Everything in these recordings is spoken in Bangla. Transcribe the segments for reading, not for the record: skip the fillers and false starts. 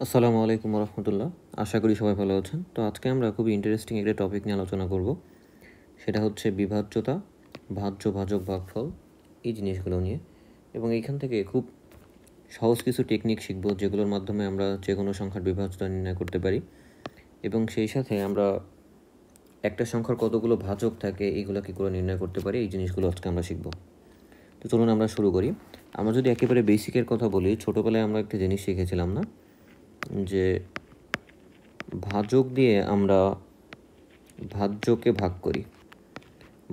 আসসালামু আলাইকুম রহমতুল্লাহ। আশা করি সবাই ভালো আছেন। তো আজকে আমরা খুবই ইন্টারেস্টিং একটা টপিক নিয়ে আলোচনা করব। সেটা হচ্ছে বিভাজ্যতা, ভাজ্য, ভাজক, ভাগফল, এই জিনিসগুলো নিয়ে। এবং এইখান থেকে খুব সহজ কিছু টেকনিক শিখব, যেগুলোর মাধ্যমে আমরা যে কোনো সংখ্যার বিভাজ্যতা নির্ণয় করতে পারি। এবং সেই সাথে আমরা একটা সংখ্যার কতগুলো ভাজক থাকে এইগুলো কী করে নির্ণয় করতে পারি, এই জিনিসগুলো আজকে আমরা শিখব। তো চলুন আমরা শুরু করি। আমরা যদি একেবারে বেসিকের কথা বলি, ছোটোবেলায় আমরা একটা জিনিস শিখেছিলাম না, যে ভাজক দিয়ে আমরা ভাজ্যকে ভাগ করি,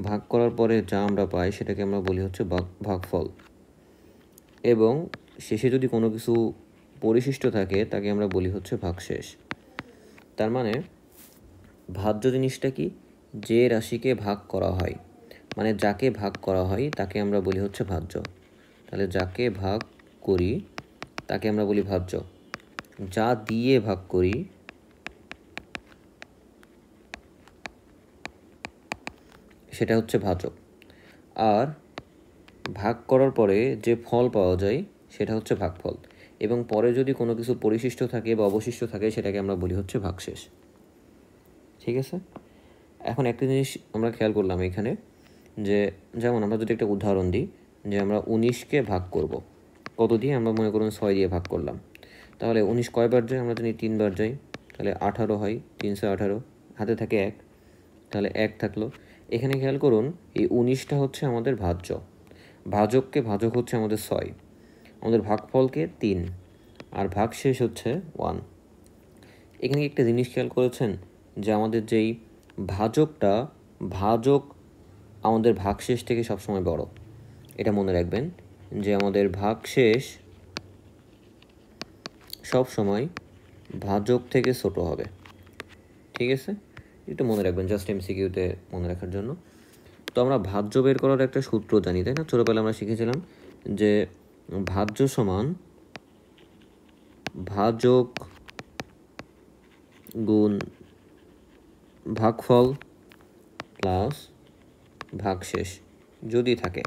ভাগ করার পরে যা আমরা পাই সেটাকে আমরা বলি হচ্ছে ভাগফল। এবং শেষে যদি কোনো কিছু পরিশিষ্ট থাকে তাকে আমরা বলি হচ্ছে ভাগশেষ। তার মানে ভাজ্য জিনিসটা কি? যে রাশিকে ভাগ করা হয়, মানে যাকে ভাগ করা হয় তাকে আমরা বলি হচ্ছে ভাজ্য। তাহলে যাকে ভাগ করি তাকে আমরা বলি ভাজ্য। যা দিয়ে ভাগ করি সেটা হচ্ছে ভাজক। আর ভাগ করার পরে যে ফল পাওয়া যায় সেটা হচ্ছে ভাগফল। এবং পরে যদি কোনো কিছু পরিশিষ্ট থাকে বা অবশিষ্ট থাকে সেটাকে আমরা বলি হচ্ছে ভাগশেষ। ঠিক আছে? এখন একটা জিনিস আমরা খেয়াল করলাম এখানে, যে যেমন আমরা যদি একটা উদাহরণ দিই, যে আমরা 19কে ভাগ করব কত দিয়ে? আমরা মনে করুন 6 দিয়ে ভাগ করলাম। তাহলে 19 কয়বার যায়? আমরা জানি 3বার যাই। তাহলে 18 হয়, 318, হাতে থাকে 1, তাহলে 1 থাকলো। এখানে খেয়াল করুন, এই 19টা হচ্ছে আমাদের ভাজ্য, ভাজককে ভাজক হচ্ছে আমাদের 6, আমাদের ভাগফলকে 3, আর ভাগশেষ হচ্ছে 1। এখানে একটা জিনিস খেয়াল করেছেন, যে আমাদের যেই ভাজকটা, ভাজক আমাদের ভাগশেষ থেকে সবসময় বড়। এটা মনে রাখবেন, যে আমাদের ভাগশেষ সব সময় ভাজক থেকে ছোট হবে। ঠিক আছে? এটা মনে রাখবেন, জাস্ট এমসিকিউতে মনে রাখার জন্য। তো আমরা ভাজ্য বের করার একটা সূত্র জানি, তাই না? ছোটোবেলায় আমরা শিখেছিলাম যে ভাজ্য সমান ভাজক গুণ ভাগফল প্লাস ভাগশেষ যদি থাকে।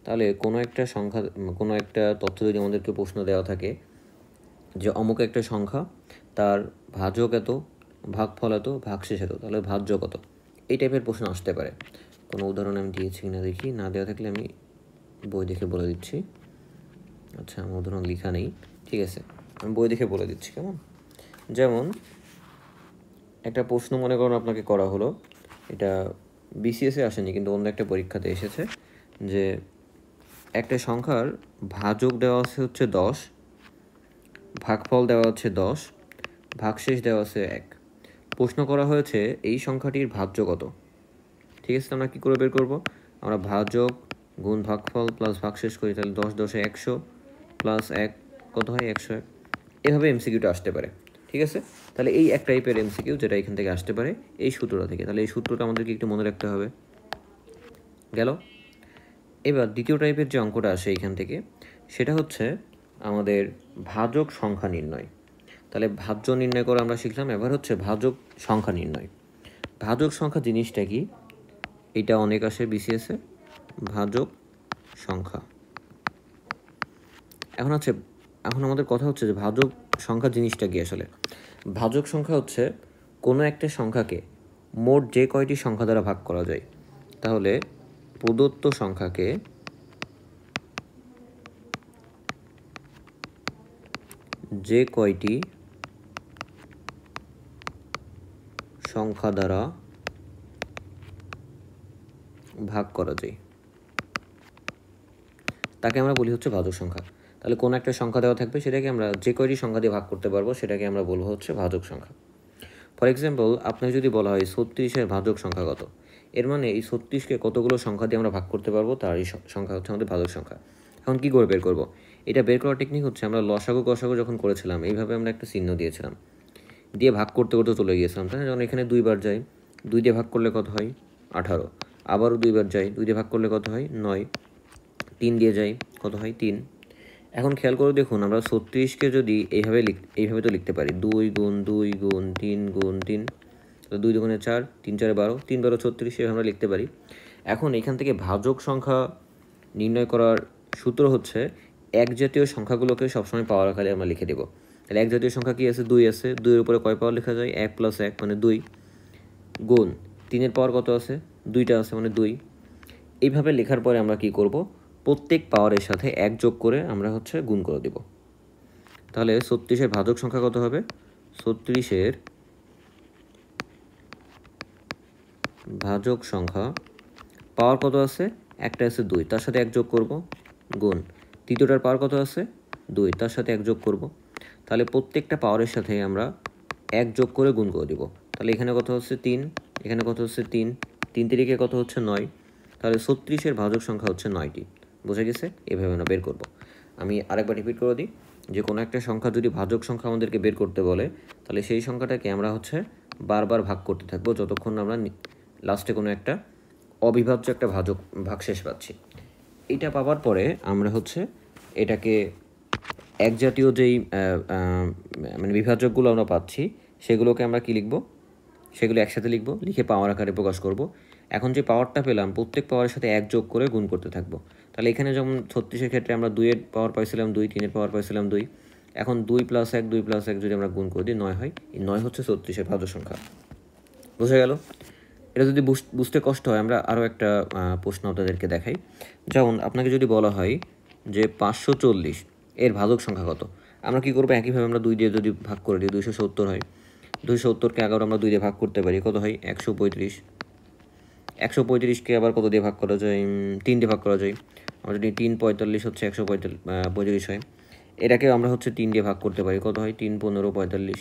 তাহলে কোনো একটা সংখ্যা, কোনো একটা তথ্য যদি আমাদেরকে প্রশ্ন দেওয়া থাকে যে অমুক একটা সংখ্যা, তার ভাজক এত, ভাগফল এত, ভাগশেষ এত, তাহলে ভাজ্য কত, এই টাইপের প্রশ্ন আসতে পারে। কোনো উদাহরণ আমি দিয়েছি কিনা দেখি, না দেওয়া থাকলে আমি বই দেখে বলে দিচ্ছি। আচ্ছা, আমার উদাহরণ লেখা নেই, ঠিক আছে, আমি বই দেখে বলে দিচ্ছি। কেমন? যেমন একটা প্রশ্ন মনে করুন আপনাকে করা হলো, এটা বিসিএসে আসেনি কিন্তু অন্য একটা পরীক্ষাতে এসেছে, যে একটা সংখ্যার ভাজক দেওয়া আছে হচ্ছে 10, ভাগফল দেওয়া হচ্ছে 10, ভাগশেষ দেওয়া আছে 1। প্রশ্ন করা হয়েছে এই সংখ্যাটির ভাজ্য কত। ঠিক আছে, আমরা কী করে বের করব? আমরা ভাজক গুণ ভাগফল প্লাস ভাগশেষ করি, তাহলে 10 10 100 প্লাস 1 কত হয়? 101। এভাবে এমসিকিউটা আসতে পারে। ঠিক আছে? তাহলে এই এক টাইপের এমসিকিউ যেটা এখান থেকে আসতে পারে এই সূত্রটা থেকে। তাহলে এই সূত্রটা আমাদেরকে একটু মনে রাখতে হবে। গেল? এবার দ্বিতীয় টাইপের যে অঙ্কটা আসে এইখান থেকে, সেটা হচ্ছে আমাদের ভাজক সংখ্যা নির্ণয়। তাহলে ভাজ্য নির্ণয় করা আমরা শিখলাম, এবার হচ্ছে ভাজক সংখ্যা নির্ণয়। ভাজক সংখ্যা জিনিসটা কি? এটা অনেক আসে বিসিএসে, ভাজক সংখ্যা। এখন আমাদের কথা হচ্ছে যে ভাজক সংখ্যা জিনিসটা কি আসলে? ভাজক সংখ্যা হচ্ছে কোনো একটা সংখ্যাকে মোট যে কয়টি সংখ্যা দ্বারা ভাগ করা যায়। তাহলে প্রদত্ত সংখ্যাকে যে কয়টি সংখ্যা দ্বারা ভাগ করা যায় তাকে আমরা বলি হচ্ছে ভাজক সংখ্যা। তাহলে কোনো একটা সংখ্যা দেওয়া থাকবে, সেটাকে আমরা যে কয়টি সংখ্যা দিয়ে ভাগ করতে পারবো সেটাকে আমরা বলবো হচ্ছে ভাজক সংখ্যা। ফর এক্সাম্পল, আপনাকে যদি বলা হয় 36-এর ভাজক সংখ্যা কত, এর মানে এই 36কে কতগুলো সংখ্যা দিয়ে আমরা ভাগ করতে পারবো তার এই সংখ্যা হচ্ছে আমাদের ভাজক সংখ্যা। এখন কী করে বের করব? এটা বের করার টেকনিক হচ্ছে, আমরা লসাগু গসাগু যখন করেছিলাম এইভাবে আমরা একটা চিহ্ন দিয়েছিলাম, দিয়ে ভাগ করতে করতে চলে গিয়েছিলাম, তাই না? যখন এখানে 2বার যাই, 2 দিয়ে ভাগ করলে কত হয়? 18। আবারও 2বার যাই, 2 দিয়ে ভাগ করলে কত হয়? 9। 3 দিয়ে যাই, কত হয়? 3। এখন খেয়াল করে দেখুন, আমরা 36কে যদি এইভাবে তো লিখতে পারি, 2 গুণ 2 গুণ 3 গুণ 3, 2 দুগুণে 4, 3 4 12, 3 12 36, এভাবে আমরা লিখতে পারি। এখন এখান থেকে ভাজক সংখ্যা নির্ণয় করার সূত্র হচ্ছে এক জাতীয় সংখ্যাগুলোকে সবসময় পাওয়ার আকারে আমরা লিখে দেব। তাহলে এক জাতীয় সংখ্যা কি আছে, 2 আছে, 2-এর উপরে কয় পাওয়ার লেখা যায়, 1 + 1 মানে 2 গুণ 3-এর পাওয়ার কত আছে, 2টা আছে মানে 2। এইভাবে লেখার পরে আমরা কি করব, প্রত্যেক পাওয়ারের সাথে 1 যোগ করে আমরা হচ্ছে গুণ করে দেব। তাহলে 36-এর ভাজক সংখ্যা কত হবে, 36-এর ভাজক সংখ্যা পাওয়ার কত আছে, একটা আছে 2, তার সাথে 1 যোগ করব গুণ তৃতীয়টার পাওয়ার কত আছে 2, তার সাথে 1 যোগ করব। তাহলে প্রত্যেকটা পাওয়ারের সাথে আমরা 1 যোগ করে গুণ করে দেব। তাহলে এখানে কত হচ্ছে 3, এখানে কত হচ্ছে 3, 3 তিরিকে কত হচ্ছে 9। তাহলে 36-এর ভাজক সংখ্যা হচ্ছে 9টি। বোঝা গেছে? এভাবে আমরা বের করব। আমি আরেকবার রিপিট করে দিই, যে কোনো একটা সংখ্যা যদি ভাজক সংখ্যা আমাদেরকে বের করতে বলে, তাহলে সেই সংখ্যাটাকে আমরা হচ্ছে বারবার ভাগ করতে থাকবো যতক্ষণ না আমরা লাস্টে কোনো একটা অবিভাজ্য একটা ভাগশেষ পাচ্ছি। এটা পাওয়ার পরে আমরা হচ্ছে এটাকে এক জাতীয় যেই মানে বিভাজকগুলো আমরা পাচ্ছি সেগুলোকে আমরা কি লিখব, সেগুলো একসাথে লিখব, লিখে পাওয়ার আকারে প্রকাশ করব। এখন যে পাওয়ারটা পেলাম প্রত্যেক পাওয়ারের সাথে 1 যোগ করে গুণ করতে থাকবো। তাহলে এখানে যেমন 36-এর ক্ষেত্রে আমরা 2-এর পাওয়ার পাইছিলাম 2, 3-এর পাওয়ার পাইছিলাম 2, এখন 2 + 1 2 + 1 যদি আমরা গুণ করে দিই 9 হয়। এই 9 হচ্ছে 36-এর ভাজক সংখ্যা। বোঝা গেল? এটা যদি বুঝতে কষ্ট হয় আমরা আরও একটা প্রশ্ন আপনাদেরকে দেখাই। যেমন আপনাকে যদি বলা হয় যে 540 এর ভাজক সংখ্যা কত, আমরা কি করবো, একইভাবে আমরা 2 দিয়ে যদি ভাগ করে দিই 270 হয়। 270কে আবার আমরা 2 দিয়ে ভাগ করতে পারি, কত হয় 135। 135কে আবার কত দিয়ে ভাগ করা যায়, 3 দিয়ে ভাগ করা যায়। আমরা যদি 3 45 হচ্ছে 145 হয়। এটাকে আমরা হচ্ছে 3 দিয়ে ভাগ করতে পারি, কত হয় 3 15 45।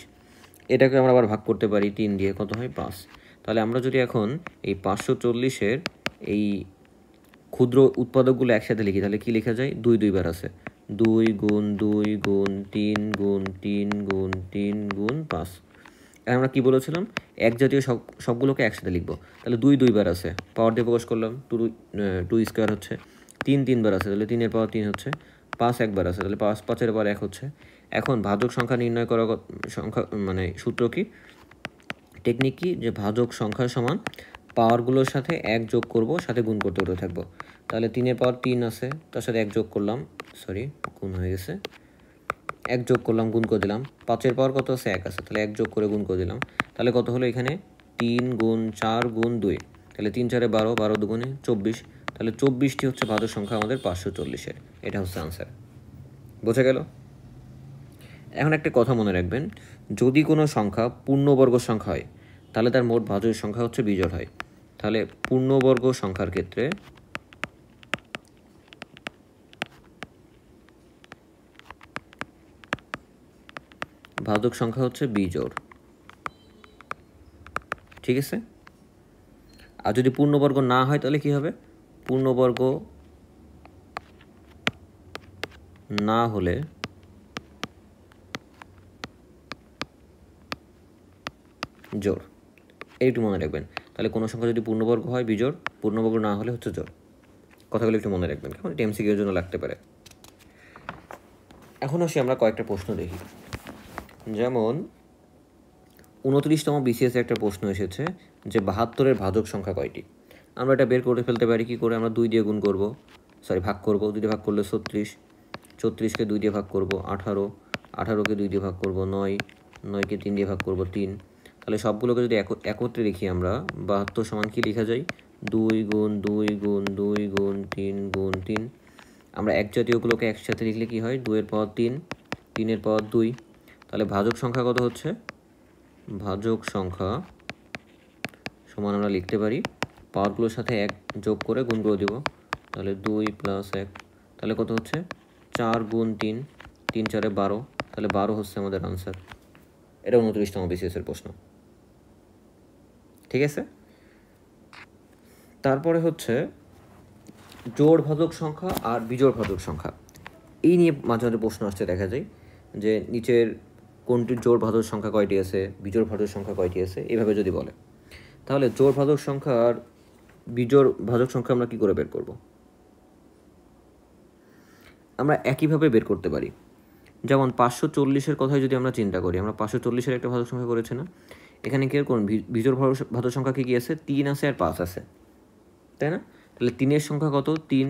এটাকে আমরা আবার ভাগ করতে পারি 3 দিয়ে, কত হয় 5। তাহলে আমরা যদি এখন এই 540-এর এই ক্ষুদ্র উৎপাদকগুলো একসাথে লিখি তাহলে কি লেখা যায়, 2 2বার আছে, 2 গুণ 2 গুণ 3 গুণ 3 গুণ 3 গুণ 5। আমরা কি বলেছিলাম, এক জাতীয় সবগুলোকে একসাথে লিখবো। তাহলে 2 2বার আছে, পাওয়ার দিয়ে প্রকাশ করলাম, 2 স্কোয়ার হচ্ছে, 3 3বার আছে তাহলে 3-এর পাওয়ার 3 হচ্ছে, 5 একবার আছে তাহলে 5 5-এর পাওয়ার 1 হচ্ছে। এখন ভাজক সংখ্যা নির্ণয় করা সংখ্যা মানে সূত্র কি, টেকনিক কি, যে ভাজক সংখ্যা সমান পাওয়ারগুলোর সাথে 1 যোগ করব, সাথে গুণ করতে থাকবো। তাহলে 3-এর পাওয়ার 3 আছে, তার সাথে 1 যোগ করলাম, গুণ হয়ে গেছে, 1 যোগ করলাম, গুণ করে দিলাম। 5-এর পাওয়ার কত আছে 1 আছে, তাহলে 1 যোগ করে গুণ করে দিলাম। তাহলে কত হলো এখানে 3 গুণ 4 গুণ 2, তাহলে 3 4 12, 12 দুগুণে 24। তাহলে 24টি হচ্ছে ভাজক সংখ্যা আমাদের 540-এর। এটা হচ্ছে আনসার। বোঝা গেল? এখন একটা কথা মনে রাখবেন, যদি কোনো সংখ্যা পূর্ণবর্গ সংখ্যা হয় তাহলে তার মোট ভাজক সংখ্যা হচ্ছে বিজোড় হয়। তাহলে পূর্ণবর্গ সংখ্যার ক্ষেত্রে ভাজক সংখ্যা হচ্ছে বিজোড়, ঠিক আছে? আর যদি পূর্ণবর্গ না হয় তাহলে কি হবে, পূর্ণবর্গ না হলে জোড়। একটু মনে রাখবেন, তাহলে কোনো সংখ্যা যদি পূর্ণবর্গ হয় বিজোড়, পূর্ণবর্গ না হলে হচ্ছে জোড়। কথাগুলো একটু মনে রাখবেন, কারণ এটা এমসিকিউর জন্য লাগতে পারে। এখন আসি আমরা কয়েকটা প্রশ্ন দেখি। যেমন 29তম বিসিএসে একটা প্রশ্ন এসেছে যে 72-এর ভাজক সংখ্যা কয়টি। আমরা এটা বের করে ফেলতে পারি কি করে, আমরা 2 দিয়ে গুণ করব, ভাগ করব, 2 দিয়ে ভাগ করলে 36, 36কে 2 দিয়ে ভাগ করব 18, 18কে 2 দিয়ে ভাগ করব 9, 9কে 3 দিয়ে ভাগ করব 3। তাহলে সবগুলোকে যদি একত্রে লিখি আমরা, 72 সমান কি লেখা যায়, 2 গুণ 2 গুণ 2 গুণ 3 গুণ 3। আমরা এক জাতীয়গুলোকে একসাথে লিখলে কি হয়, 2-এর পাওয়ার 3, 3-এর পাওয়ার 2। তাহলে ভাজক সংখ্যা কত হচ্ছে, ভাজক সংখ্যা সমান আমরা লিখতে পারি পাওয়ারগুলোর সাথে 1 যোগ করে গুণ করে দেব, তাহলে 2 + 1, তাহলে কত হচ্ছে 4 গুণ 3, 3 4-এ 12, তাহলে 12 হচ্ছে আমাদের আনসার। এটা 29তম বিসিএসের প্রশ্ন, ঠিক আছে? তারপরে হচ্ছে জোড় ভাজক সংখ্যা আর বিজোড় ভাজক সংখ্যা, এই নিয়ে মাঝে মাঝে প্রশ্ন আসতে দেখা যায় যে নিচের কোনটির জোড় ভাজক সংখ্যা কয়টি আছে, বিজোড় ভাজক সংখ্যা কয়টি আছে, এভাবে যদি বলে, তাহলে জোড় ভাজক সংখ্যা আর বিজোড় ভাজক সংখ্যা আমরা কি করে বের করব, আমরা একইভাবে বের করতে পারি। যেমন 540-এর কথাই যদি আমরা চিন্তা করি, আমরা 540-এর একটা ভাজক সংখ্যা করেছি না, এখানে কি কোন বিজোড় ভাজক সংখ্যা কি আছে, 3 আছে আর 5 আছে, তাই না? তাহলে 3-এর সংখ্যা কত 3,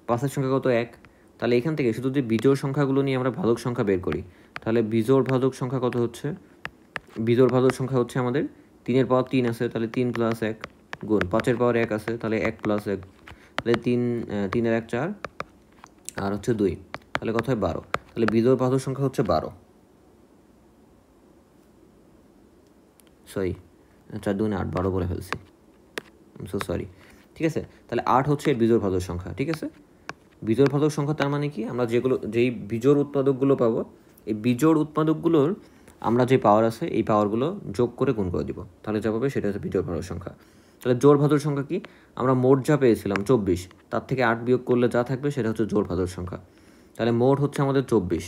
5-এর সংখ্যা কত 1। তাহলে এখান থেকে শুধু যদি বিজোড় সংখ্যাগুলো নিয়ে আমরা ভাজক সংখ্যা বের করি তাহলে বিজোড় ভাজক সংখ্যা কত হচ্ছে? বিজোড় ভাজক সংখ্যা হচ্ছে আমাদের 3-এর পাওয়ার 3 আছে, তাহলে 3 + 1 গুণ 5-এর পাওয়ার 1 আছে, তাহলে 1 + 1, তাহলে 3-এর 1 4 আর হচ্ছে 2, তাহলে কত হয় 12। তাহলে বিজোড় ভাজক সংখ্যা হচ্ছে 12। সরি, 4 2 8, 12 বলে ফেলছি, সো সরি। ঠিক আছে, তাহলে 8 হচ্ছে এর বিজোড় ভাজক সংখ্যা। ঠিক আছে, বিজোড় ভাজক সংখ্যা তার মানে কি, আমরা যেই বিজোড় উৎপাদকগুলো পাবো, এই বিজোড় উৎপাদকগুলোর আমরা যে পাওয়ার আছে এই পাওয়ারগুলো যোগ করে গুণ করে দিব, তাহলে যা পাবে সেটা হচ্ছে বিজোড় ভাজক সংখ্যা। তাহলে জোড় ভাজক সংখ্যা কি, আমরা মোট যা পেয়েছিলাম 24, তার থেকে 8 বিয়োগ করলে যা থাকবে সেটা হচ্ছে জোড় ভাজক সংখ্যা। তাহলে মোট হচ্ছে আমাদের 24,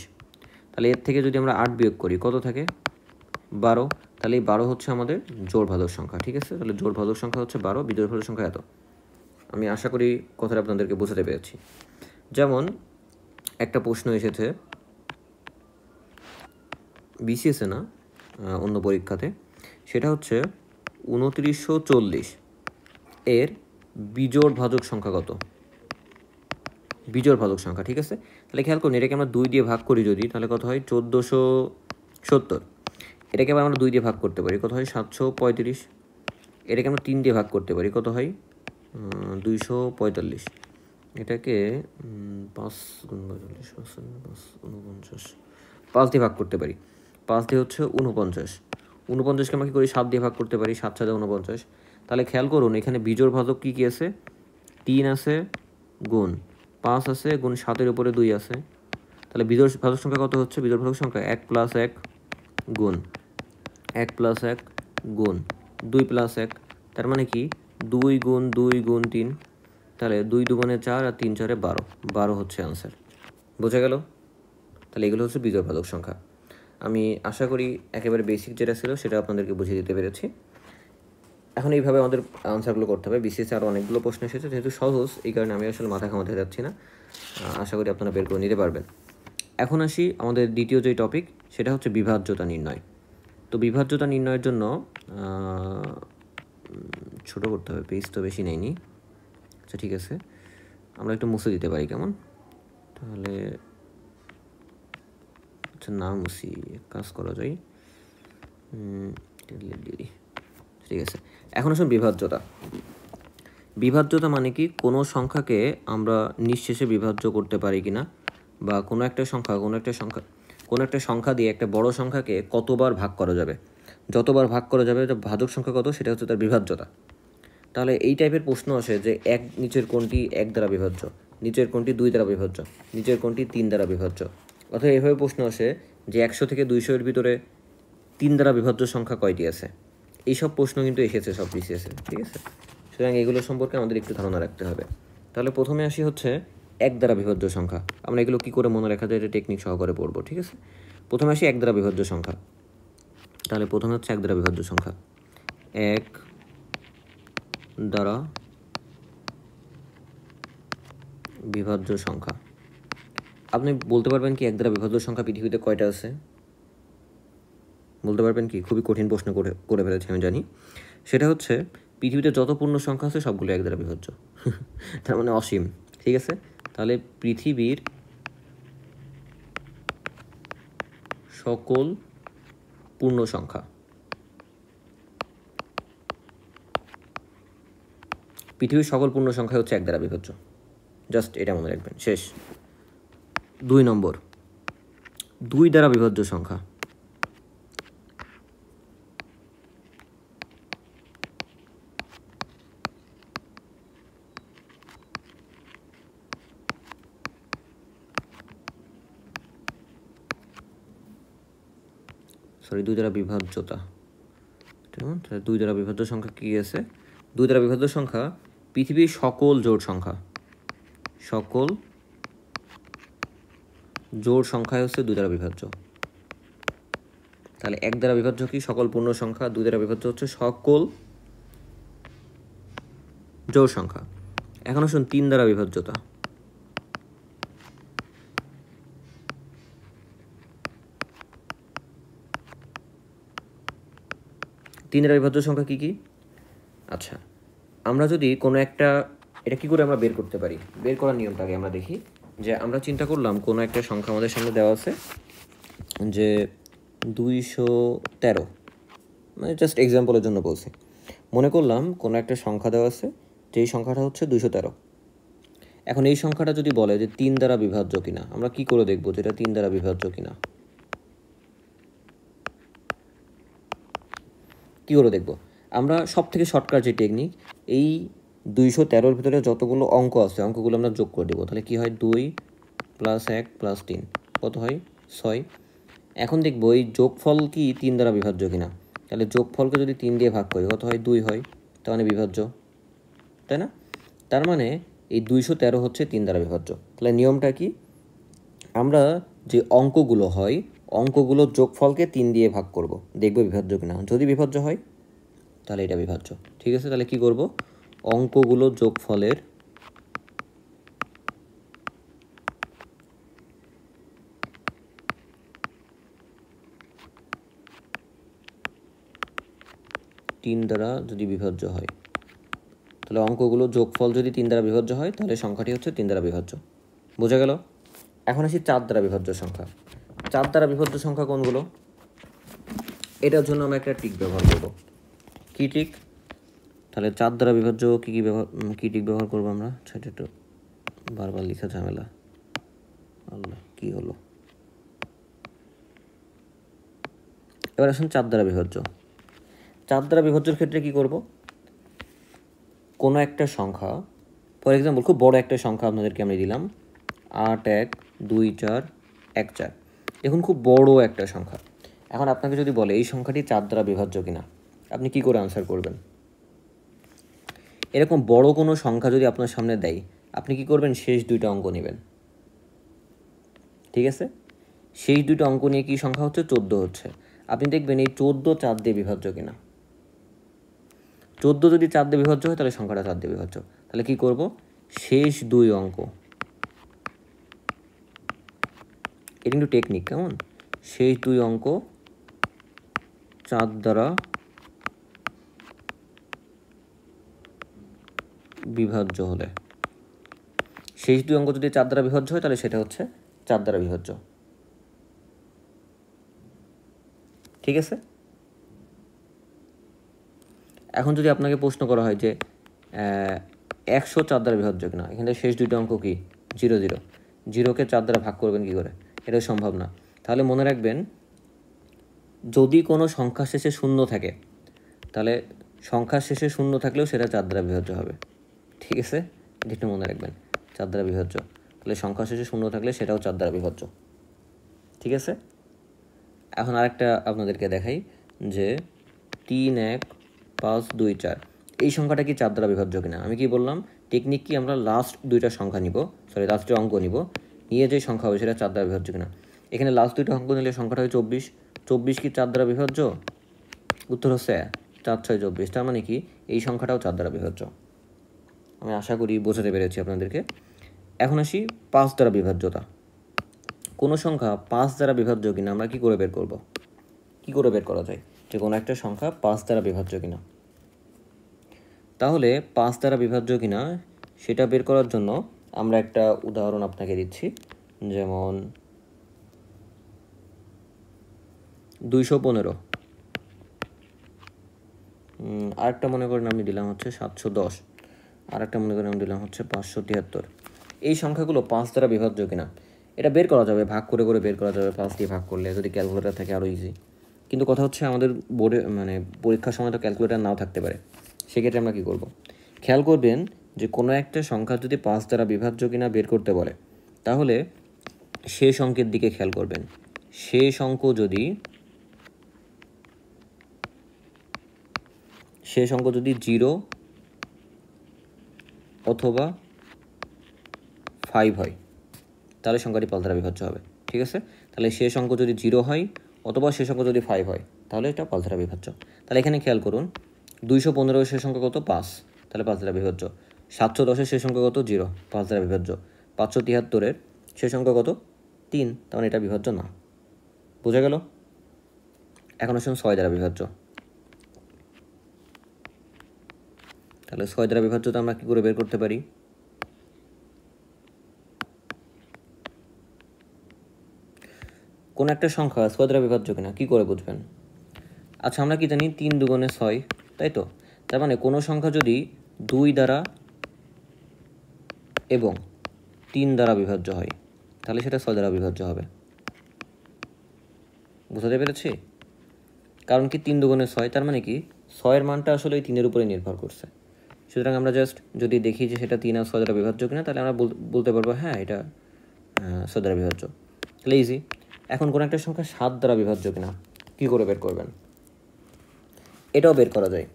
তাহলে এর থেকে যদি আমরা 8 বিয়োগ করি কত থাকে? 12, তাহলে এই 12 হচ্ছে আমাদের জোড় ভাজক সংখ্যা। ঠিক আছে, তাহলে জোড় ভাজক সংখ্যা হচ্ছে 12, বিজোড় ভাজক সংখ্যা এত। আমি আশা করি কথাটা আপনাদেরকে বোঝাতে পেরেছি। যেমন একটা প্রশ্ন এসেছে বিসিএসে না, অন্য পরীক্ষাতে, সেটা হচ্ছে 2940 এর বিজোড় ভাজক সংখ্যা কত? বিজোড় ভাজক সংখ্যা। ঠিক আছে, তাহলে খেয়াল করুন, এটাকে আমরা 2 দিয়ে ভাগ করি যদি, তাহলে কত হয়? 1470। এটাকে আবার আমরা 2 দিয়ে ভাগ করতে পারি, কত হয়? 735। এটাকে আমরা 3 দিয়ে ভাগ করতে পারি, কত হয়? 245। এটাকে 5 গুণ 45, 49, 5 দিয়ে ভাগ করতে পারি, 5 দিয়ে হচ্ছে 49। 49কে আমরা কী করি? 7 দিয়ে ভাগ করতে পারি, 7 7 49। তাহলে খেয়াল করুন, এখানে বিজোড় ভাজক কী কী আছে? 3 আছে, গুণ 5 আছে, গুণ 7-এর উপরে 2 আছে। তাহলে বিজোড় ভাজক সংখ্যা কত হচ্ছে? বিজোড় ভাজক সংখ্যা 1 + 1 গুণ 1 + 1 গুণ 2 + 1, তার মানে কি 2 গুণ 2 গুণ 3, তাহলে 2 2 4 আর 3 4 12, 12 হচ্ছে আনসার। বোঝা গেল? তাহলে এগুলো হচ্ছে বিজোড় ভাজক সংখ্যা। আমি আশা করি একেবারে বেসিক যেটা ছিল সেটা আপনাদেরকে বুঝিয়ে দিতে পেরেছি। এখন এইভাবে আমাদের আনসারগুলো করতে হবে। বিসিএসে আরও অনেকগুলো প্রশ্ন এসেছে, যেহেতু সহজ এই কারণে আমি আসলে মাথা ঘামাতে যাচ্ছি না, আশা করি আপনারা বের করে নিতে পারবেন। এখন আসি আমাদের দ্বিতীয় যে টপিক, সেটা হচ্ছে বিভাজ্যতা নির্ণয়। তো বিভাজ্যতা নির্ণয়ের জন্য ছোটো করতে হবে, পেজ তো বেশি নেয়নি। আচ্ছা ঠিক আছে, আমরা একটু মুছে দিতে পারি, কেমন? তাহলে আচ্ছা না মুছি, কাজ করা যায়, ঠিক আছে। এখন আসুন বিভাজ্যতা। বিভাজ্যতা মানে কি, কোনো সংখ্যাকে আমরা নিঃশেষে বিভাজ্য করতে পারি কিনা, বা কোনো একটা সংখ্যা দিয়ে একটা বড় সংখ্যাকে কতবার ভাগ করা যাবে, যতবার ভাগ করা যাবে ভাজক সংখ্যা কত, সেটা হচ্ছে তার বিভাজ্যতা। তাহলে এই টাইপের প্রশ্ন আসে যে নিচের কোনটি 1 দ্বারা বিভাজ্য, নিচের কোনটি 2 দ্বারা বিভাজ্য, নিচের কোনটি 3 দ্বারা বিভাজ্য। অথবা এভাবে প্রশ্ন আসে যে 100 থেকে 200-এর ভিতরে 3 দ্বারা বিভাজ্য সংখ্যা কয়টি আছে। এইসব প্রশ্ন কিন্তু এসেছে সব বিসিএসে। ঠিক আছে, সুতরাং এগুলো সম্পর্কে আমাদের একটু ধারণা রাখতে হবে। তাহলে প্রথমে আসি হচ্ছে 1 দ্বারা বিভাজ্য সংখ্যা। আমরা এগুলো কী করে মনে রাখা যায়, এটা টেকনিক সহকারে পড়বো। ঠিক আছে, প্রথমে আসি 1 দ্বারা বিভাজ্য সংখ্যা। তাহলে প্রথমে হচ্ছে 1 দ্বারা বিভাজ্য সংখ্যা, 1 দ্বারা বিভাজ্য সংখ্যা। আপনি বলতে পারবেন কি 1 দ্বারা বিভাজ্য সংখ্যা পৃথিবীতে কয়টা আছে? বলতে পারবেন কি? খুবই কঠিন প্রশ্ন করে ফেলেছি আমি জানি। সেটা হচ্ছে পৃথিবীতে যত পূর্ণ সংখ্যা আছে সবগুলো 1 দ্বারা বিভাজ্য, তার মানে অসীম। ঠিক আছে, তাহলে পৃথিবীর সকল পূর্ণ সংখ্যা, পৃথিবীর সকল পূর্ণ সংখ্যা হচ্ছে 1 দ্বারা বিভাজ্য। জাস্ট এটা মনে রাখবেন, শেষ। 2 নম্বর, 2 দ্বারা বিভাজ্য সংখ্যা। সরি, 2 দ্বারা বিভাজ্যতা। 2 দ্বারা বিভাজ্য সংখ্যা কী আছে? 2 দ্বারা বিভাজ্য সংখ্যা পৃথিবীর সকল জোড় সংখ্যা, সকল জোড় সংখ্যায় হচ্ছে 2 দ্বারা বিভাজ্য। তাহলে 1 দ্বারা বিভাজ্য কি? সকল পূর্ণ সংখ্যা। 2 দ্বারা বিভাজ্য হচ্ছে সকল জোড় সংখ্যা। এখন আসুন 3 দ্বারা বিভাজ্যতা। 3 দ্বারা বিভাজ্য সংখ্যা কী কী? আচ্ছা, আমরা যদি কোনো একটা, এটা কী করে আমরা বের করতে পারি, বের করার নিয়মটাকে আমরা দেখি। যে আমরা চিন্তা করলাম কোনো একটা সংখ্যা আমাদের সামনে দেওয়া আছে, যে 213, মানে জাস্ট এক্সাম্পলের জন্য বলছি। মনে করলাম কোনো একটা সংখ্যা দেওয়া আছে, যেই সংখ্যাটা হচ্ছে 213। এখন এই সংখ্যাটা যদি বলে যে 3 দ্বারা বিভাজ্য কিনা, আমরা কি করে দেখবো যে এটা 3 দ্বারা বিভাজ্য কিনা? কী করে দেখব? আমরা সব থেকে শর্টকাট যে টেকনিক, এই 213-র ভিতরে যতগুলো অঙ্ক আছে অঙ্কগুলো আমরা যোগ করে দেবো। তাহলে কি হয়? 2 + 1 + 3 কত হয়? 6। এখন দেখবো এই যোগফল কি 3 দ্বারা বিভাজ্য কিনা। তাহলে যোগফলকে যদি 3 দিয়ে ভাগ করি কত হয়? 2 হয়। তার মানে বিভাজ্য, তাই না? তার মানে এই 213 হচ্ছে 3 দ্বারা বিভাজ্য। তাহলে নিয়মটা কি? আমরা যে অঙ্কগুলো হয় অঙ্কগুলোর যোগফলকে 3 দিয়ে ভাগ করব, দেখবো বিভাজ্য কিনা। যদি বিভাজ্য হয় তাহলে এটা বিভাজ্য। ঠিক আছে, তাহলে কি করব? অঙ্কগুলো যোগফলের তিন দ্বারা যদি বিভাজ্য হয়, তাহলে অঙ্কগুলো যোগফল যদি 3 দ্বারা বিভাজ্য হয় তাহলে সংখ্যাটি হচ্ছে 3 দ্বারা বিভাজ্য। বোঝা গেল? এখন আসি 4 দ্বারা বিভাজ্য সংখ্যা। 4 দ্বারা বিভাজ্য সংখ্যা কোনগুলো? এটার জন্য আমরা একটা ট্রিক ব্যবহার করব। কি ট্রিক? তাহলে 4 দ্বারা বিভাজ্য কি ট্রিক ব্যবহার করবো আমরা? সেটা একটু বারবার লেখা ঝামেলা। আল্লাহ, কি হলো? এবার আসুন 4 দ্বারা বিভাজ্য। 4 দ্বারা বিভাজ্যের ক্ষেত্রে কি করব? কোনো একটা সংখ্যা, ফর এক্সাম্পল খুব বড় একটা সংখ্যা আপনাদেরকে আমি দিলাম 8 1 2 4 1 4। দেখুন খুব বড় একটা সংখ্যা। এখন আপনাকে যদি বলে এই সংখ্যাটি 4 দ্বারা বিভাজ্য কিনা, আপনি কি করে আনসার করবেন? এরকম বড় কোনো সংখ্যা যদি আপনার সামনে দেয়, আপনি কি করবেন? শেষ দুইটা অঙ্ক নেবেন। ঠিক আছে, শেষ দুইটা অঙ্ক নিয়ে কি সংখ্যা হচ্ছে? 14 হচ্ছে। আপনি দেখবেন এই 14 4 দিয়ে বিভাজ্য কিনা। 14 যদি 4 দিয়ে বিভাজ্য হয় তাহলে সংখ্যাটা 4 দিয়ে বিভাজ্য। তাহলে কি করব? শেষ দুই অঙ্ক, এটা কিন্তু টেকনিক, কেমন? শেষ দুই অঙ্ক 4 দ্বারা বিভাজ্য হলে, শেষ দুই অঙ্ক যদি 4 দ্বারা বিভাজ্য হয় তাহলে সেটা হচ্ছে 4 দ্বারা বিভাজ্য। ঠিক আছে, এখন যদি আপনাকে প্রশ্ন করা হয় যে 100 4 দ্বারা বিভাজ্য কিনা, এখানে শেষ দুইটা অঙ্ক কি? 0 0। 0কে 4 দ্বারা ভাগ করবেন কি করে? এটা সম্ভব না। তাহলে মনে রাখবেন, যদি কোনো সংখ্যা শেষে শূন্য থাকে তাহলে সংখ্যার শেষে শূন্য থাকলেও সেটা 4 দ্বারা বিভাজ্য হবে। ঠিক আছে, এটা একটু মনে রাখবেন, 4 দ্বারা বিভাজ্য। তাহলে সংখ্যার শেষে শূন্য থাকলে সেটাও 4 দ্বারা বিভাজ্য। ঠিক আছে, এখন আরেকটা আপনাদেরকে দেখাই যে 3 1 5 2 4, এই সংখ্যাটা কি 4 দ্বারা বিভাজ্য কিনা। আমি কি বললাম? টেকনিক কি? আমরা লাস্ট দুইটা সংখ্যা নিব, লাস্টের অঙ্ক নিব, নিয়ে যে সংখ্যা হবে সেটা 4 দ্বারা বিভাজ্য কিনা। এখানে লাস্ট দুইটা অঙ্ক নিলে সংখ্যাটা হয় 24। 24 কি 4 দ্বারা বিভাজ্য? উত্তর হচ্ছে 4 6 24। তার মানে কি এই সংখ্যাটাও 4 দ্বারা বিভাজ্য। আমি আশা করি বোঝাতে পেরেছি আপনাদেরকে। এখন আসি 5 দ্বারা বিভাজ্যতা। কোনো সংখ্যা 5 দ্বারা বিভাজ্য কিনা আমরা কি করে বের করব? কি করে বের করা যায় যে কোনো একটা সংখ্যা 5 দ্বারা বিভাজ্য কিনা? তাহলে 5 দ্বারা বিভাজ্য কিনা সেটা বের করার জন্য আমরা একটা উদাহরণ আপনাকে দিচ্ছি। যেমন 215, আরেকটা মনে করেন আমি দিলাম হচ্ছে 710, আরেকটা মনে করেন আমি দিলাম হচ্ছে 573। এই সংখ্যাগুলো 5 দ্বারা বিভাজ্য কিনা এটা বের করা যাবে, ভাগ করে করে বের করা যাবে। 5 দিয়ে ভাগ করলে যদি ক্যালকুলেটর থাকে আরও ইজি। কিন্তু কথা হচ্ছে আমাদের বোর্ডে মানে পরীক্ষার সময় তো ক্যালকুলেটর নাও থাকতে পারে। সেক্ষেত্রে আমরা কী করব? খেয়াল করবেন যে কোনো একটা সংখ্যা যদি 5 দ্বারা বিভাজ্য কিনা বের করতে বলে, তাহলে শেষ অঙ্কের দিকে খেয়াল করবেন। শেষ অঙ্ক যদি 0 অথবা 5 হয় তাহলে সংখ্যাটি 5 দ্বারা বিভাজ্য হবে। ঠিক আছে, তাহলে শেষ অঙ্ক যদি 0 হয় অথবা শেষ অঙ্ক যদি 5 হয় তাহলে এটা 5 দ্বারা বিভাজ্য। তাহলে এখানে খেয়াল করুন, 215 শেষ অঙ্ক কত? 5, তাহলে 5 দ্বারা বিভাজ্য। 710 শেষ অঙ্ক কত? 0, 5 দ্বারা বিভাজ্য। 573 শেষ অঙ্ক কত? 3, তার মানে এটা বিভাজ্য না। বোঝা গেল? এখন আসুন 6 দ্বারা বিভাজ্য। তাহলে 6 দ্বারা বিভাজ্যতা আমরা কী করে বের করতে পারি? কোনো একটা সংখ্যা 6 দ্বারা বিভাজ্য কিনা কী করে বুঝবেন? আচ্ছা, আমরা কি জানি 3 দুগুণে 6, তাই তো? তার মানে কোনো সংখ্যা যদি 2 দ্বারা এবং 3 দ্বারা বিভাজ্য হয় তাহলে সেটা 6 দ্বারা বিভাজ্য হবে। বুঝতে পেরেছি? কারণ কি 3 দুগুণে 6, তার মানে কি 6-এর মানটা আসলে এই 3-এর উপরে নির্ভর করছে। সুতরাং আমরা জাস্ট যদি দেখি যে সেটা 3 আর 6 দ্বারা বিভাজ্য কিনা, তাহলে আমরা বলতে পারবো হ্যাঁ এটা 6 দ্বারা বিভাজ্য। তাহলে ইজি। এখন কোনো একটা সংখ্যা 7 দ্বারা বিভাজ্য কিনা কী করে বের করবেন? এটাও বের করা যায়।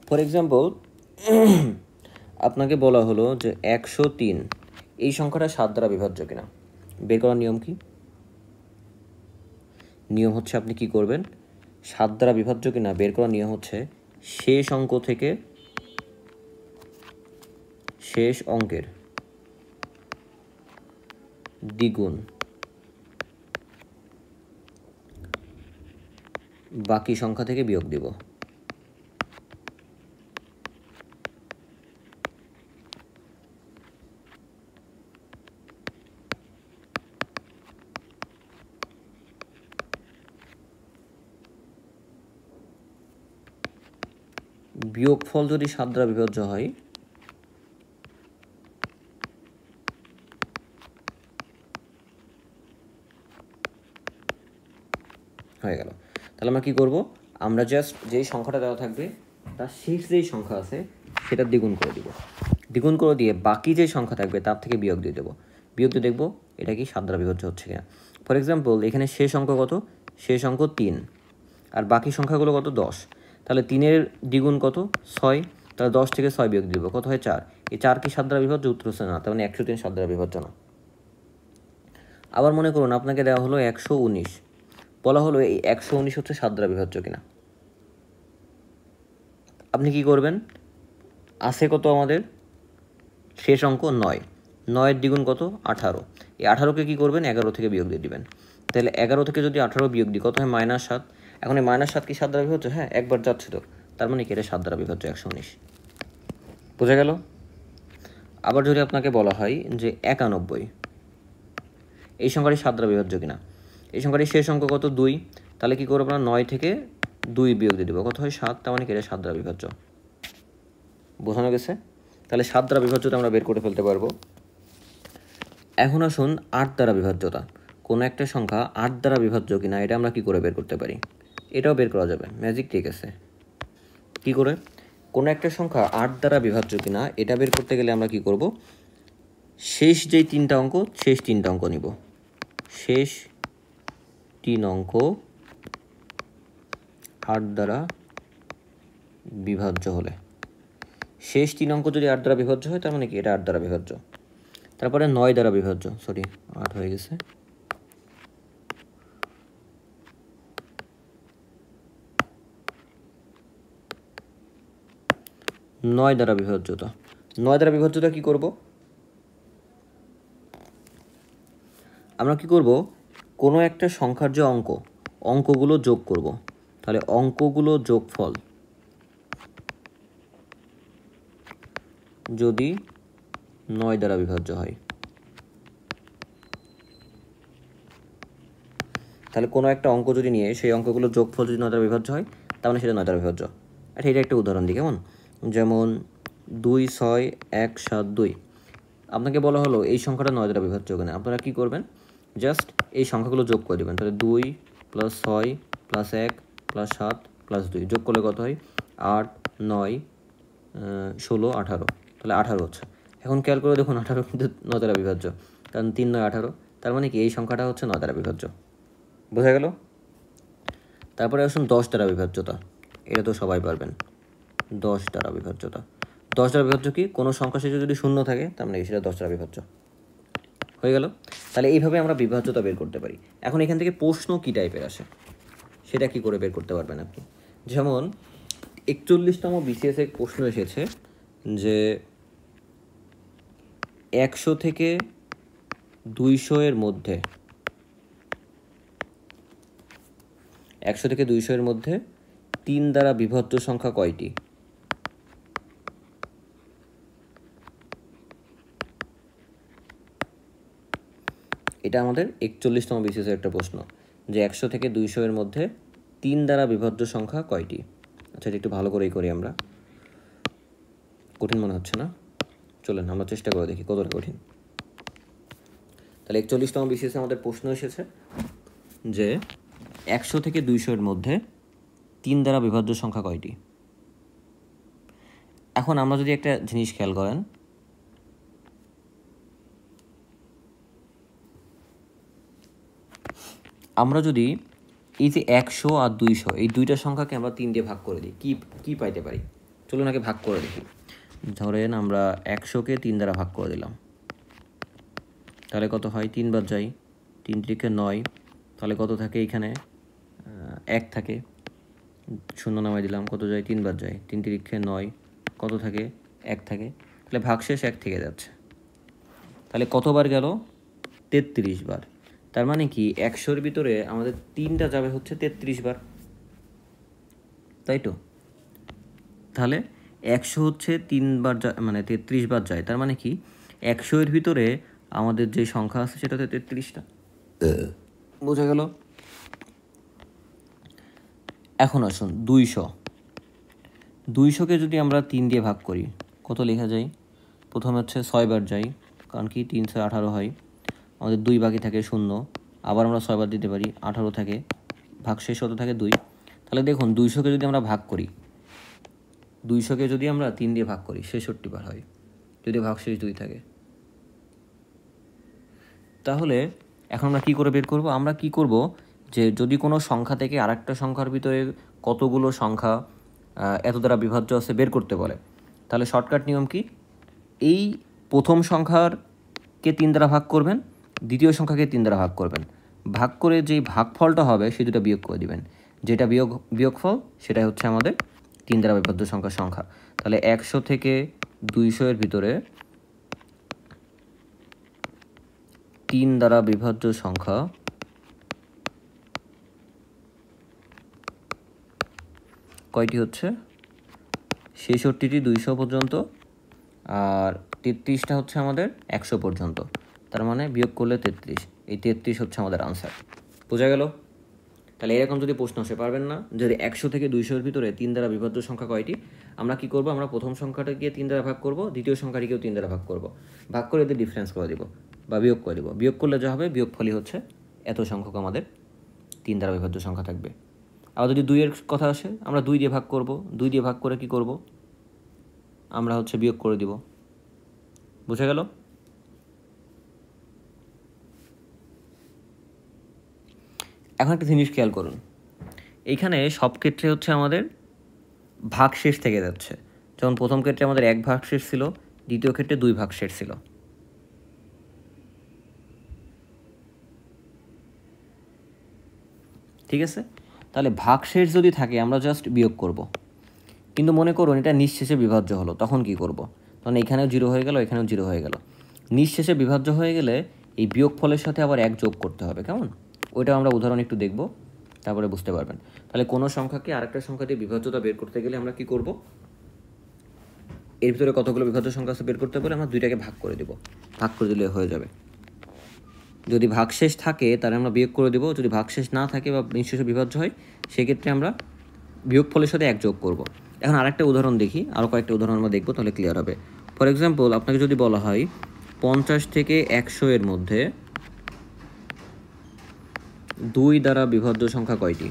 ফর এক্সাম্পল, আপনাকে বলা হলো যে 103 এই সংখ্যাটা 7 দ্বারা বিভাজ্য কিনা। বের করার নিয়ম কি? নিয়ম হচ্ছে আপনি কি করবেন, 7 দ্বারা বিভাজ্য কিনা বের করার নিয়ম হচ্ছে শেষ অঙ্ক থেকে শেষ অঙ্কের দ্বিগুণ বাকি সংখ্যা থেকে বিয়োগ দিব। বিয়োগফল যদি 7 দ্বারা বিভাজ্য হয় হয়ে গেল। তাহলে আমরা কি করব, আমরা জাস্ট যেই সংখ্যাটা দেওয়া থাকবে তার শেষ যেই সংখ্যা আছে সেটা দ্বিগুণ করে দিব। দ্বিগুণ করে দিয়ে বাকি যে সংখ্যা থাকবে তার থেকে বিয়োগ দিয়ে দেবো। বিয়োগ দিয়ে দেখবো এটা কি 7 দ্বারা বিভাজ্য হচ্ছে কিনা। ফর এক্সাম্পল, এখানে শেষ অঙ্ক কত? শেষ অঙ্ক 3, আর বাকি সংখ্যাগুলো কত? 10। তাহলে 3-এর দ্বিগুণ কত? 6। তাহলে 10 থেকে 6 বিয়োগ দিব, কত হয়? 4। এই 4 কি 7 দ্বারা বিভাজ্য? উত্তর হচ্ছে না। তার মানে 103 7 দ্বারা বিভাজ্য না। আবার মনে করুন আপনাকে দেওয়া হলো 119, বলা হলো এই 119 হচ্ছে 7 দ্বারা বিভাজ্য কিনা। আপনি কি করবেন, আছে কত আমাদের শেষ অঙ্ক? 9। 9-এর দ্বিগুণ কত? 18। এই 18কে কী করবেন, 11 থেকে বিয়োগ দিয়ে দিবেন। তাহলে 11 থেকে যদি 18 বিয়োগ দিই কত হয়? -7। এখন এই -7 কি 7 দ্বারা বিভাজ্য? হ্যাঁ, একবার যাচ্ছে তো, তার মানে কি এটা 7 দ্বারা বিভাজ্য 119। বোঝা গেল? আবার যদি আপনাকে বলা হয় যে 91 এই সংখ্যাটি 7 দ্বারা বিভাজ্য কিনা, এই সংখ্যাটির শেষ অঙ্ক কত? 2। তাহলে কী করবো আমরা? 9 থেকে 2 বিয়োগ দিয়ে দেবো, কত হয়? 7। তার মানে কি এটা 7 দ্বারা বিভাজ্য। বোঝানো গেছে? তাহলে 7 দ্বারা বিভাজ্যতা আমরা বের করে ফেলতে পারবো। এখন আসুন 8 দ্বারা বিভাজ্যতা। কোনো একটা সংখ্যা 8 দ্বারা বিভাজ্য কিনা এটা আমরা কি করে বের করতে পারি? এটাও বের করা যাবে, ম্যাজিক ঠিক আছে। কি করে? কোনো একটা সংখ্যা 8 দ্বারা বিভাজ্য কিনা এটা বের করতে গেলে আমরা কি করব, শেষ যেই 3টা অঙ্ক শেষ 3টা অঙ্ক নিব। শেষ 3 অঙ্ক 8 দ্বারা বিভাজ্য হলে, শেষ 3 অঙ্ক যদি 8 দ্বারা বিভাজ্য হয় তার মানে কি এটা 8 দ্বারা বিভাজ্য। তারপরে 9 দ্বারা বিভাজ্য, 8 হয়ে গেছে। 9 দ্বারা বিভাজ্যতা। 9 দ্বারা বিভাজ্যতা কি করব, আমরা কি করব, কোনো একটা সংখ্যার যে অঙ্কগুলো যোগ করব। তাহলে অঙ্কগুলো যোগফল যদি 9 দ্বারা বিভাজ্য হয়, তাহলে কোনো একটা অঙ্ক যদি নিয়ে সেই অঙ্কগুলো যোগফল যদি 9 দ্বারা বিভাজ্য হয় তাহলে সেটা 9 দ্বারা বিভাজ্য। আচ্ছা, এটা একটা উদাহরণ দিই কেমন, যেমন 2 6 1 7 2। আপনাকে বলা হলো এই সংখ্যাটা 9 দ্বারা বিভাজ্য কিনা। আপনারা কী করবেন, জাস্ট এই সংখ্যাগুলো যোগ করে দেবেন। তাহলে 2 + 6 + 1 + 7 + 2 যোগ করলে কত হয়? 8 9 16 18। তাহলে 18 হচ্ছে। এখন খেয়াল করে দেখুন 18 কিন্তু 9 দ্বারা বিভাজ্য, কারণ 3 9 18। তার মানে কি এই সংখ্যাটা হচ্ছে 9 দ্বারা বিভাজ্য। বোঝা গেল? তারপরে আসুন 10 দ্বারা বিভাজ্যতা। এটা তো সবাই পারবেন। 10 দ্বারা বিভাজ্যতা। 10 দ্বারা বিভাজ্য কি, কোনো সংখ্যা শেষে যদি শূন্য থাকে তার মানে সেটা 10 দ্বারা বিভাজ্য। হয়ে গেল? তাহলে এইভাবে আমরা বিভাজ্যতা বের করতে পারি। এখন এখান থেকে প্রশ্ন কী টাইপের আসে সেটা কি করে বের করতে পারবেন আপনি। যেমন 41তম BCS এর প্রশ্ন এসেছে যে 100 থেকে 200 এর মধ্যে 100 থেকে 200 এর মধ্যে 3 দ্বারা বিভাজ্য সংখ্যা কয়টি? এটা আমাদের 41তম বিসিএসের একটা প্রশ্ন, যে 100 থেকে 200 এর মধ্যে 3 দ্বারা বিভাজ্য সংখ্যা কয়টি। আচ্ছা, এটা একটু ভালো করেই করি আমরা, কঠিন মনে হচ্ছে না? চলেন আমরা চেষ্টা করে দেখি কতটা কঠিন। তাহলে 41তম বিসিএসে আমাদের প্রশ্ন এসেছে যে 100 থেকে 200 এর মধ্যে 3 দ্বারা বিভাজ্য সংখ্যা কয়টি। এখন আমরা যদি একটা জিনিস খেয়াল করেন, আমরা যদি এই যে 100 আর 200 এই দুইটা সংখ্যাকে আমরা 3 দিয়ে ভাগ করে দিই, কি পাইতে পারি? চলুন আগে ভাগ করে দেখি। ধরেন আমরা 100কে 3 দ্বারা ভাগ করে দিলাম, তাহলে কত হয়? 3 বার যাই, 3 থেকে 9, তাহলে কত থাকে? এখানে 1 থাকে, শূন্য নামাই দিলাম, কত যায়? 3 বার যায়, 3 থেকে 9, কত থাকে? 1 থাকে, তাহলে ভাগশেষ 1 থেকে যাচ্ছে। তাহলে কতবার গেল? 33 বার। তার মানে কি 100-র ভিতরে আমাদের 3টা যাবে হচ্ছে 33 বার, তাই তো? তাহলে 100 হচ্ছে 3 বার মানে 33 বার যায়, তার মানে কি 100-এর ভিতরে আমাদের যে সংখ্যা আছে সেটাতে 33টা। বোঝা গেল? এখন আসুন 200কে যদি আমরা 3 দিয়ে ভাগ করি কত লেখা যায়? প্রথমে হচ্ছে 6 বার যাই, কারণ কি 3 6 18 হয়, আমাদের 2 বাকি থাকে 0, আবার আমরা 6 বার দিতে পারি, 18 থাকে, ভাগশেষ কত থাকে? 2। তাহলে দেখুন 200কে যদি আমরা ভাগ করি, 200কে যদি আমরা 3 দিয়ে ভাগ করি 66 বার হয়, যদি ভাগশেষ 2 থাকে। তাহলে এখন আমরা কী করে বের করব? আমরা কি করব, যে যদি কোনো সংখ্যা থেকে আরেকটা সংখ্যার ভিতরে কতগুলো সংখ্যা এত দ্বারা বিভাজ্য আছে বের করতে বলে, তাহলে শর্টকাট নিয়ম কি? এই প্রথম সংখ্যারকে 3 দ্বারা ভাগ করবেন, দ্বিতীয় সংখ্যাকে 3 দ্বারা ভাগ করবেন, ভাগ করে যেই ভাগফলটা হবে সেই দুটো বিয়োগ করে দিবেন, যেটা বিয়োগফল সেটাই হচ্ছে আমাদের 3 দ্বারা বিভাজ্য সংখ্যা। তাহলে 100 থেকে 200 এর ভিতরে 3 দ্বারা বিভাজ্য সংখ্যা কয়টি হচ্ছে? 66টি 200 পর্যন্ত, আর 33টা হচ্ছে আমাদের 100 পর্যন্ত। তার মানে বিয়োগ করলে 33, এই 33 হচ্ছে আমাদের আনসার। বোঝা গেল? তাহলে এরকম যদি প্রশ্ন আসে, পারবেন না যদি 100 থেকে 200-এর ভিতরে 3 দ্বারা বিভাজ্য সংখ্যা কয়টি, আমরা কি করব? আমরা প্রথম সংখ্যাটাকে 3 দ্বারা ভাগ করব, দ্বিতীয় সংখ্যাটিকেও 3 দ্বারা ভাগ করব, ভাগ করে এদের ডিফারেন্স করে দিব বা বিয়োগ করে দিব। বিয়োগ করলে যা হবে বিয়োগফলই হচ্ছে এত সংখ্যক আমাদের 3 দ্বারা বিভাজ্য সংখ্যা থাকবে। আবার যদি 2-এর কথা আসে, আমরা 2 দিয়ে ভাগ করব, 2 দিয়ে ভাগ করে কি করব? আমরা হচ্ছে বিয়োগ করে দিব। বুঝা গেল? এখন একটা জিনিস খেয়াল করুন, এইখানে সব ক্ষেত্রে হচ্ছে আমাদের ভাগশেষ থেকে যাচ্ছে। যেমন প্রথম ক্ষেত্রে আমাদের 1 ভাগশেষ ছিল, দ্বিতীয় ক্ষেত্রে 2 ভাগশেষ ছিল। ঠিক আছে? তাহলে ভাগশেষ যদি থাকে আমরা জাস্ট বিয়োগ করব। কিন্তু মনে করুন এটা নিঃশেষে বিভাজ্য হলো, তখন কি করব? তখন এখানেও 0 হয়ে গেল, এখানেও 0 হয়ে গেল। নিঃশেষে বিভাজ্য হয়ে গেলে এই বিয়োগফলের সাথে আবার 1 যোগ করতে হবে, কেমন? ওইটা আমরা উদাহরণ একটু দেখব, তারপরে বুঝতে পারবেন। তাহলে কোনো সংখ্যাকে আরেকটা সংখ্যা দিয়ে বিভাজ্যতা বের করতে গেলে আমরা কি করব? এর ভিতরে কতগুলো বিভাজ্য সংখ্যা আছে বের করতে পারে, আমরা 2টাকে ভাগ করে দেব, ভাগ করে দিলে হয়ে যাবে। যদি ভাগশেষ থাকে তাহলে আমরা বিয়োগ করে দেব, যদি ভাগশেষ না থাকে বা নিঃশেষে বিভাজ্য হয় সেক্ষেত্রে আমরা বিয়োগফলের সাথে 1 যোগ করব। এখন আরেকটা উদাহরণ দেখি, আরও কয়েকটা উদাহরণ আমরা দেখব, তাহলে ক্লিয়ার হবে। ফর এক্সাম্পল আপনাকে যদি বলা হয় 50 থেকে 100 এর মধ্যে 2 দ্বারা বিভাজ্য সংখ্যা কয়টি?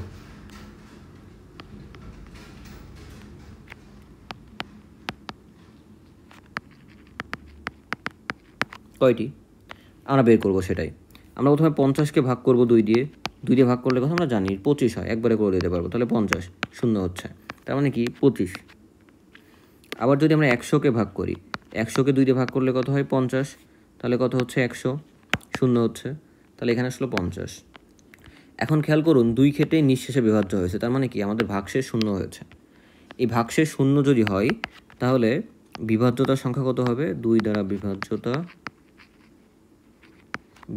কয়টি আমরা বের করব সেটাই। আমরা প্রথমে 50কে ভাগ করব 2 দিয়ে, 2 দিয়ে ভাগ করলে কথা আমরা জানি 25 হয়, একবারে করে দিতে পারবো, তাহলে 50 শূন্য হচ্ছে, তার মানে কি 25। আবার যদি আমরা 100কে ভাগ করি, 100কে 2 দিয়ে ভাগ করলে কত হয়? 50, তাহলে কত হচ্ছে? 100, শূন্য হচ্ছে, তাহলে এখানে আসলো 50। এখন খেয়াল করুন 2 ক্ষেত্রেই নিঃশেষে বিভাজ্য হয়েছে, তার মানে কি আমাদের ভাগশেষ শূন্য হয়েছে। এই ভাগশেষ শূন্য যদি হয় তাহলে বিভাজ্যতার সংখ্যা কত হবে? 2 দ্বারা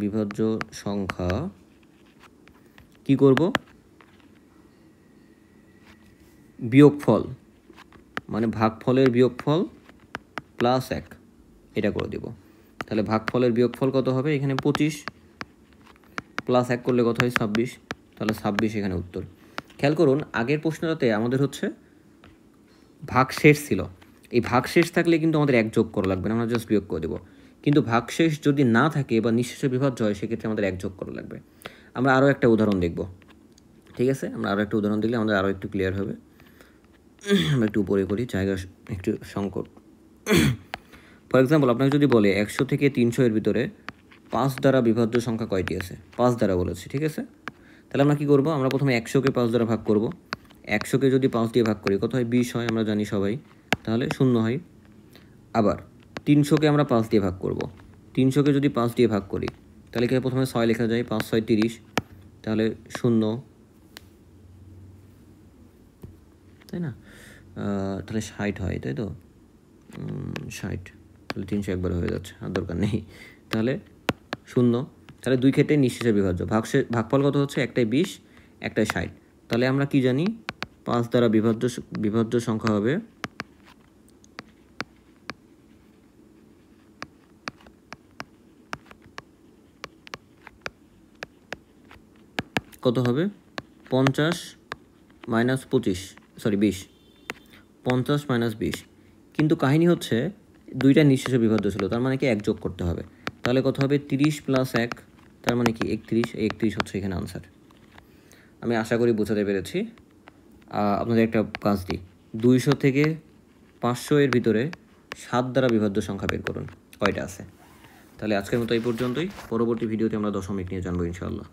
বিভাজ্য সংখ্যা কি করব? বিয়োগফল, মানে ভাগফলের বিয়োগফল প্লাস 1, এটা করে দেব। তাহলে ভাগফলের বিয়োগফল কত হবে? এখানে 25, +1 করলে কত হয় 26, তাহলে 26 এখানে উত্তর। খেয়াল করুন আগের প্রশ্নটাতে আমাদের হচ্ছে ভাগশেষ ছিল, এই ভাগশেষ থাকলে কিন্তু আমাদের 1 যোগ করা লাগবে না, আমরা জাস্ট বিয়োগ করে দেবো। কিন্তু ভাগশেষ যদি না থাকে বা নিঃশেষে বিভাজ্য হয় সেক্ষেত্রে আমাদের 1 যোগ করা লাগবে। আমরা আরও একটা উদাহরণ দেখব, ঠিক আছে? আমরা আরও একটা উদাহরণ দেখলে আমাদের আরও একটু ক্লিয়ার হবে। আমরা একটু উপরে করি, জায়গা একটু সংকট। ফর এক্সাম্পল আপনাকে যদি বলে 100 থেকে 300 এর ভিতরে 5 দ্বারা বিভাজ্য সংখ্যা কয়টি আছে? 5 দ্বারা বলেছে, ঠিক আছে? তাহলে আমরা কী করব? আমরা প্রথমে 100কে 5 দ্বারা ভাগ করব। 100কে যদি 5 দিয়ে ভাগ করি কত হয়? 20 হয়, আমরা জানি সবাই, তাহলে 0 হয়। আবার 300কে আমরা 5 দিয়ে ভাগ করব। 300কে যদি 5 দিয়ে ভাগ করি তাহলে কি প্রথমে 6 লেখা যায়, 5 6 30, তাহলে 0, তাই না? তাহলে 60 হয়, তাই তো? 60, তাহলে 300 একবার হয়ে যাচ্ছে, আর দরকার নেই। তাহলে 0, তাহলে দুই ক্ষেত্রে নিঃশেষে বিভাজ্য। ভাগফল কত হচ্ছে? একটাই 20, একটাই 60। তাহলে আমরা কি জানি? 5 দ্বারা বিভাজ্য সংখ্যা হবে কত হবে? 50 - 25, সরি 20, 50 - 20। কিন্তু কাহিনী হচ্ছে দুইটা নিঃশেষে বিভাজ্য ছিল, তার মানে কি 1 যোগ করতে হবে। তাহলে কত হবে? 30 + 1, তার মানে কি 31। 31 হচ্ছে এখানে আনসার। আমি আশা করি বোঝাতে পেরেছি। আপনাদের একটা কাজ দিই, 200 থেকে 500 এর ভিতরে 7 দ্বারা বিভাজ্য সংখ্যা বের করুন, কয়টা আছে? তাহলে আজকের মতো এই পর্যন্তই। পরবর্তী ভিডিওতে আমরা দশমিক নিয়ে জানবো ইনশাআল্লাহ।